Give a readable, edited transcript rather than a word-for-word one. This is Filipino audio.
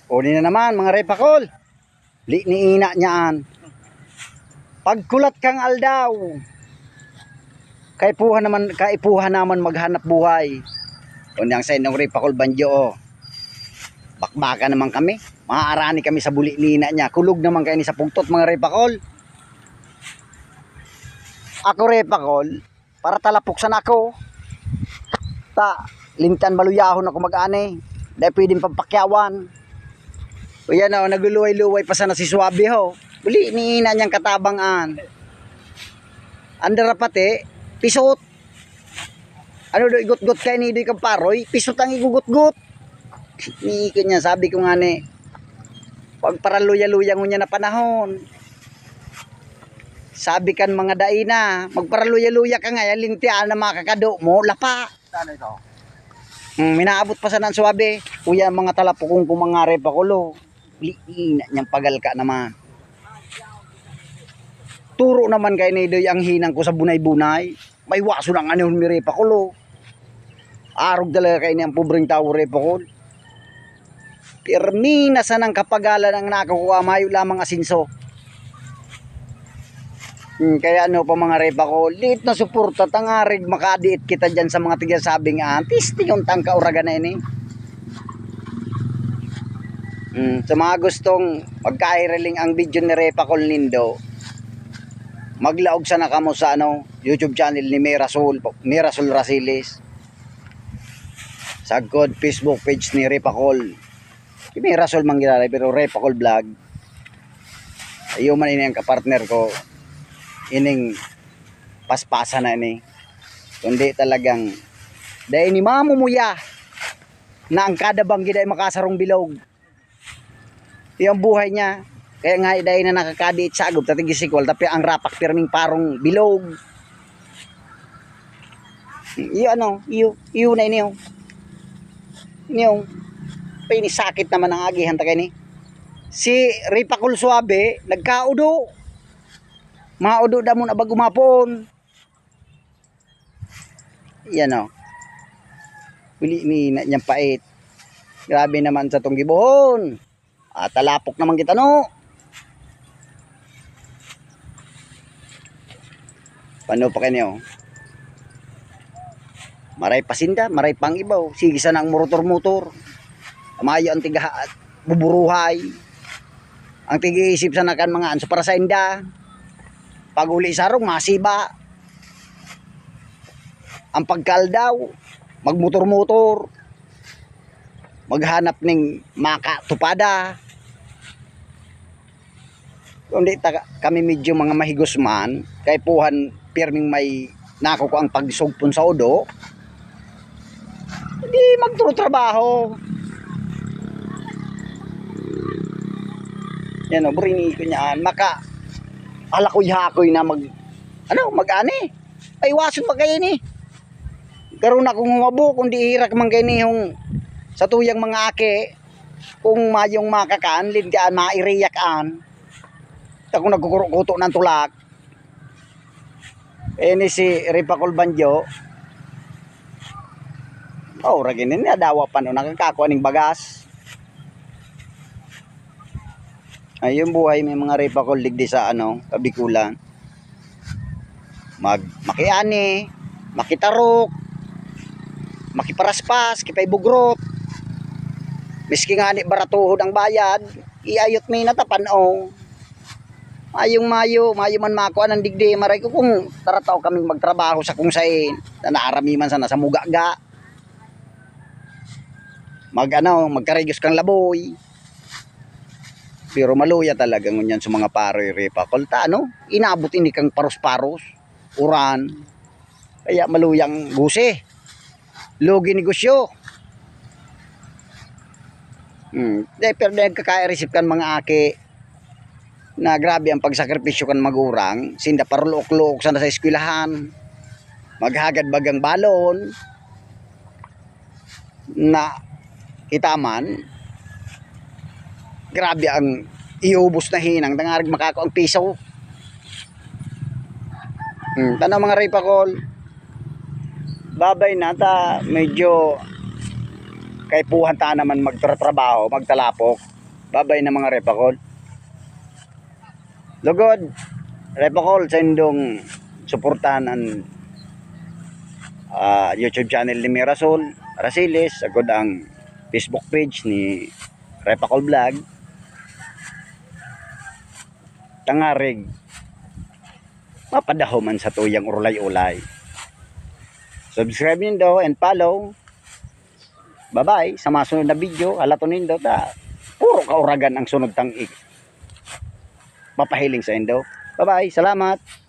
Uni na naman mga repakol. Li ni ina niyaan. Pagkulat kang aldaw. Kaipuhan naman maghanap buhay. Unyang sa inyong repakol banjo. Oh. Bakbaka naman kami. Maaarani kami sa buli ni ina niya. Kulog naman kayo ni sa pugtot mga repakol. Ako repakol, para talapuksan ako. Lintan baluyahon ako mag-ani. Dahil pwedeng pampakyawan. O yan o, naguluway-luway pa sana si Suabe ho. Buli ni ina niyang katabangan. Andara pati, pisot. Ano do igot-got kay ni doy kang paroy, pisot ang igugot-got. Ni ko niya, sabi ko nga ni, pag paraluya-luya ngunya na panahon. Sabi kan mga daina, magparaluya-luya ka nga, lintian na makakado mo, lapa. Ano ito? Minaabot pa sa nan Suabe. Kuya mga talapukong kumangare pa kulo. Liina niyang pagalka naman. Turo naman kay Nidoy ang hinang ko sa bunay-bunay. May waso ng anihon mi repa kulo. Arog talaga kay niyang pobreng tao repa kul. Pirmina sa nang kapagalan ang nakukuha mayo lamang asinso. Kaya ano pa mga repa ko, liit na suporta, tangarig makadiit kita dyan sa mga tigasabing antis, yung tangka uraga na ini. Sa mga gustong magkairaling ang video ni Repa Colnindo, maglaog sana kamo sa YouTube channel ni Mirasol Rasiles. Sagkod Facebook page ni Repa Col. Si Mirasol manggilalay pero Repa Col vlog. Ayaw man ini ang kapartner ko. Ining paspasa na ini. Kundi talagang dahil ni mamumuya na ang kada banggi dahil makasarong bilog. Yung buhay niya. Kaya nga dahil na nakakadiit sa agop tatigisikol tapi ang rapak pirming parong bilog. Iyo na iniyo. Iniyo. Pinisakit naman ang agihan ta kay ni. Si Ripakol Suabe nagkaudo. Maudo da mo na bag umapon. Yan o. Pili ni na niyang pait. Grabe naman sa tong gibuhon. Talapok naman kita no. Paano pa kanyo? Maray pasinda, maray pang ibaw. Sige sana ang motor-motor. Amayo ang tiga buburuhay. Ang tigiisip sana kan mga anso para sa inda. Pag uli sarong masiba. Ang pagkaldaw, magmotor-motor. Maghanap ning makatupada. Kundi kami medyo mga mahigos man, kay puhan pirming may nakuko ang pagsugpon sa udo. Hindi magtrabaho. Yan o, burini ko niyaan. Alakoy-hakoy na mag-ani. Ay, waso pa kayo ni. Karoon akong humabo, kung di hirak man kayo ni yung sa tuyang mga ake, kung mayong makakaan, lindian, mairiyakaan. Kung nagkukuto ng tulak. Ni si Ripakol Banjo. Raginin, nadawa pa no, nakakakuha ng bagas. Ay, yung buhay may mga Ripakol ligdi sa Kabikulan. Makiani, makitarok, makiparaspas, kipaybugrot. Miski nga ni baratuhod ang bayad, iayot may natapan o. Mayo man makuha ng digdi. Maray ko kung tarataw kaming magtrabaho sa kung sain, na naarami man sana sa mugaga. Magkarigos kang laboy. Pero maluya talaga ngunyan sa mga paroy Repakol. Inabot ini kang paros-paros, uran. Kaya maluyang guse. Logi negosyo. Pero nagkaka-receive kan mga ake na grabe ang pagsakripisyo kan magurang. Sinda parulok-lok sana sa eskwelahan. Maghagad bagang balon. Na itaman. Grabe ang iubos na hinang. Tangarag makako ang piso. Tanong mga Repakol. Babay na ta. Medyo kay puhan ta naman magtratrabaho, magtalapok. Babay na mga repakol. Lugod, repakol sa indong suportahan ang YouTube channel ni Mirasol Rasiles, agad ang Facebook page ni Repakol Vlog. Tangarig mapadaho man sa tuyang urlay-ulay. Subscribe nindo and follow. Bye-bye. Sa mga sunod na video, halato nindo ta. Puro kauragan ang sunod tang mapahiling sa indo. Bye-bye. Salamat.